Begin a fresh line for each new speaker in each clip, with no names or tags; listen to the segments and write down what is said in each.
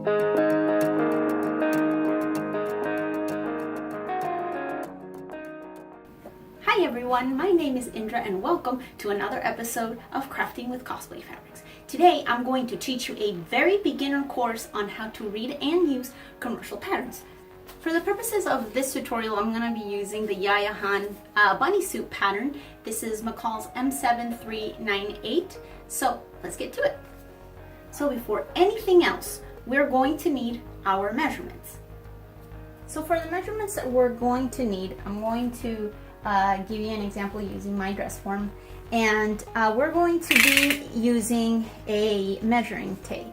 Hi everyone, my name is Indra and welcome to another episode of Crafting with Cosplay Fabrics. Today I'm going to teach you a very beginner course on how to read and use commercial patterns. For the purposes of this tutorial, I'm going to be using the Yaya Han bunny suit pattern. This is McCall's M7398. So let's get to it. So before anything else, we're going to need our measurements. So for the measurements that we're going to need, I'm going to give you an example using my dress form, and we're going to be using a measuring tape,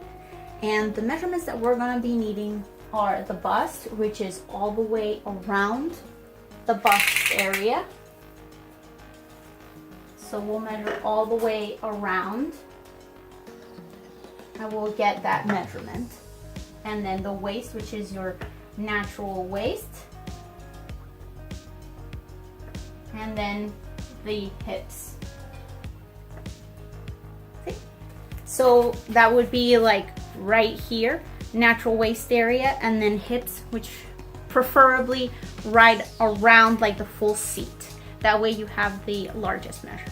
and the measurements that we're going to be needing are the bust, which is all the way around the bust area. So we'll measure all the way around and we'll get that measurement. And then the waist, which is your natural waist, and then the hips. See? So that would be like right here, natural waist area, and then hips, which preferably right around like the full seat. That way you have the largest measurement.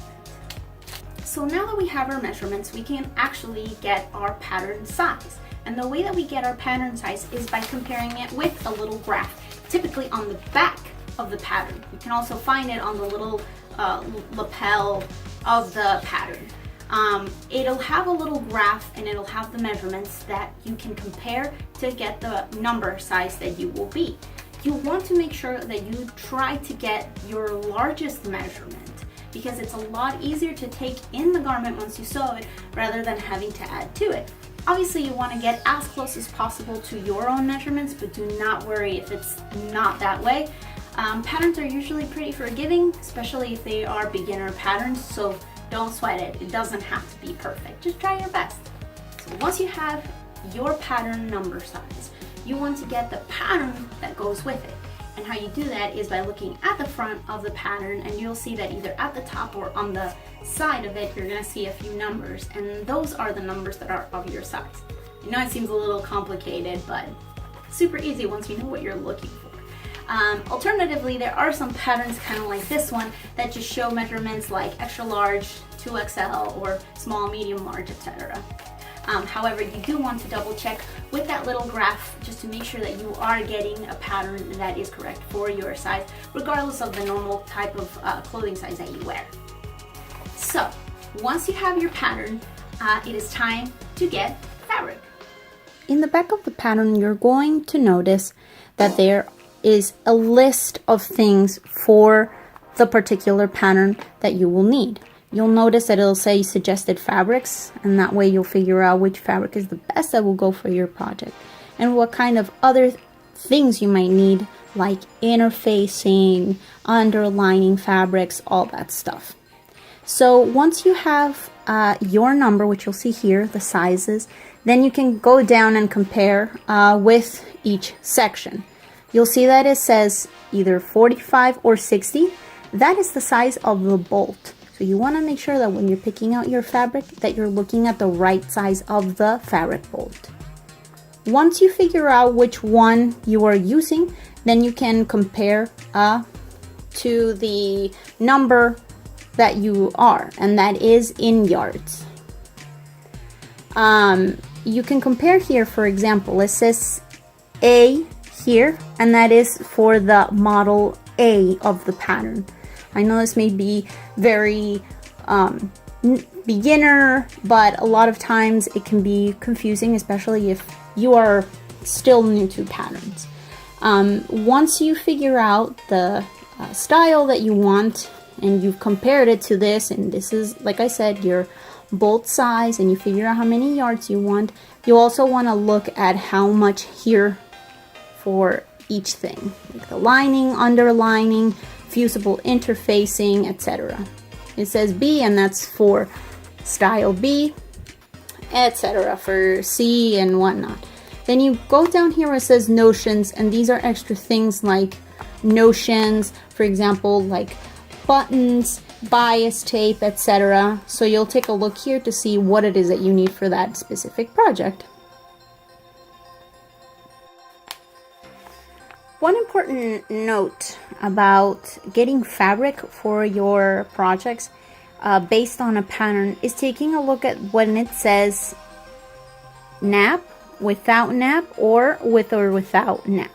So now that we have our measurements, we can actually get our pattern size. And the way that we get our pattern size is by comparing it with a little graph, typically on the back of the pattern. You can also find it on the little lapel of the pattern. It'll have a little graph and it'll have the measurements that you can compare to get the number size that you will be. You want to make sure that you try to get your largest measurement, because it's a lot easier to take in the garment once you sew it rather than having to add to it. Obviously you want to get as close as possible to your own measurements, but do not worry if it's not that way. Patterns are usually pretty forgiving, especially if they are beginner patterns, so don't sweat it. It doesn't have to be perfect. Just try your best. So once you have your pattern number size, you want to get the pattern that goes with it. And how you do that is by looking at the front of the pattern, and you'll see that either at the top or on the side of it, you're going to see a few numbers, and those are the numbers that are of your size. I know it seems a little complicated, but super easy once you know what you're looking for. Alternatively, there are some patterns kind of like this one that just show measurements like extra large, 2XL, or small, medium, large, etc. However, you do want to double check with that little graph just to make sure that you are getting a pattern that is correct for your size, regardless of the normal type of clothing size that you wear. So, once you have your pattern, it is time to get fabric. In the back of the pattern, you're going to notice that there is a list of things for the particular pattern that you will need. You'll notice that it'll say suggested fabrics, and that way you'll figure out which fabric is the best that will go for your project, and what kind of other things you might need, like interfacing, underlining fabrics, all that stuff. So once you have your number, which you'll see here, the sizes, then you can go down and compare with each section. You'll see that it says either 45 or 60. That is the size of the bolt. So you want to make sure that when you're picking out your fabric that you're looking at the right size of the fabric bolt. Once you figure out which one you are using, then you can compare to the number that you are, and that is in yards. You can compare here, for example, it says A here, and that is for the model A of the pattern. I know this may be very beginner, but a lot of times it can be confusing, especially if you are still new to patterns. Once you figure out the style that you want, and you've compared it to this, and this is, like I said, your bolt size, and you figure out how many yards you want, you also want to look at how much here for each thing, like the lining, underlining, fusible interfacing, etc. It says B, and that's for style B, etc. for C and whatnot. Then you go down here where it says notions, and these are extra things like notions, for example, like buttons, bias tape, etc. So you'll take a look here to see what it is that you need for that specific project. One important note about getting fabric for your projects based on a pattern is taking a look at when it says nap, without nap, or with or without nap.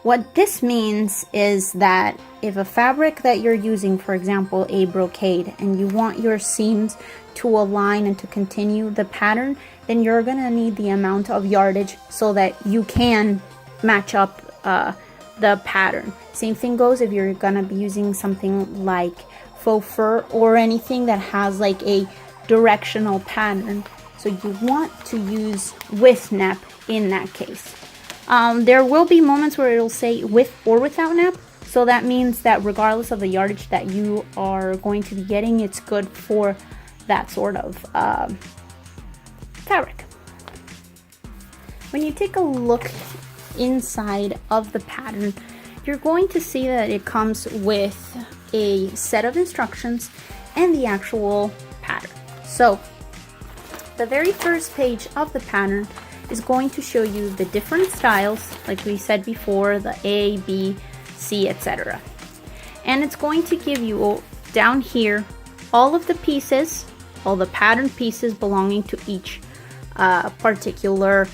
What this means is that if a fabric that you're using, for example, a brocade, and you want your seams to align and to continue the pattern, then you're gonna need the amount of yardage so that you can match up the pattern. Same thing goes if you're gonna be using something like faux fur or anything that has like a directional pattern. So you want to use with nap in that case. There will be moments where it'll say with or without nap. So that means that regardless of the yardage that you are going to be getting, it's good for that sort of fabric. When you take a look inside of the pattern, you're going to see that it comes with a set of instructions and the actual pattern. So the very first page of the pattern is going to show you the different styles, like we said before, the A, B, C, etc. And it's going to give you down here all of the pieces, all the pattern pieces belonging to each particular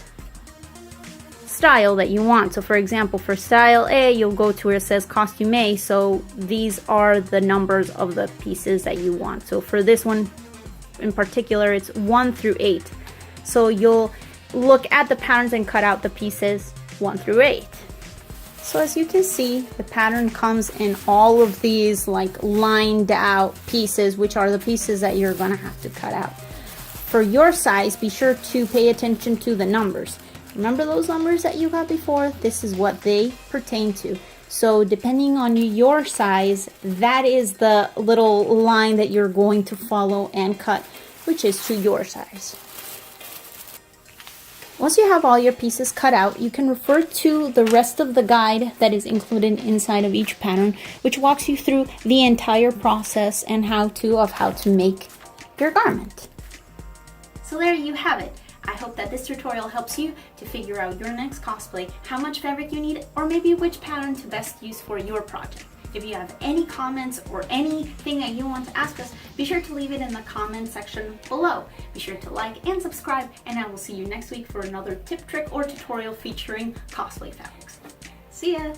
style that you want. So for example, for style A, you'll go to where it says costume A, so these are the numbers of the pieces that you want. So for this one in particular, it's 1 through 8. So you'll look at the patterns and cut out the pieces 1 through 8. So as you can see, the pattern comes in all of these like lined out pieces, which are the pieces that you're gonna have to cut out. For your size, be sure to pay attention to the numbers. Remember those numbers that you got before? This is what they pertain to. So depending on your size, that is the little line that you're going to follow and cut, which is to your size. Once you have all your pieces cut out, you can refer to the rest of the guide that is included inside of each pattern, which walks you through the entire process and how to make your garment. So there you have it. I hope that this tutorial helps you to figure out your next cosplay, how much fabric you need, or maybe which pattern to best use for your project. If you have any comments or anything that you want to ask us, be sure to leave it in the comment section below. Be sure to like and subscribe, and I will see you next week for another tip, trick, or tutorial featuring cosplay fabrics. See ya!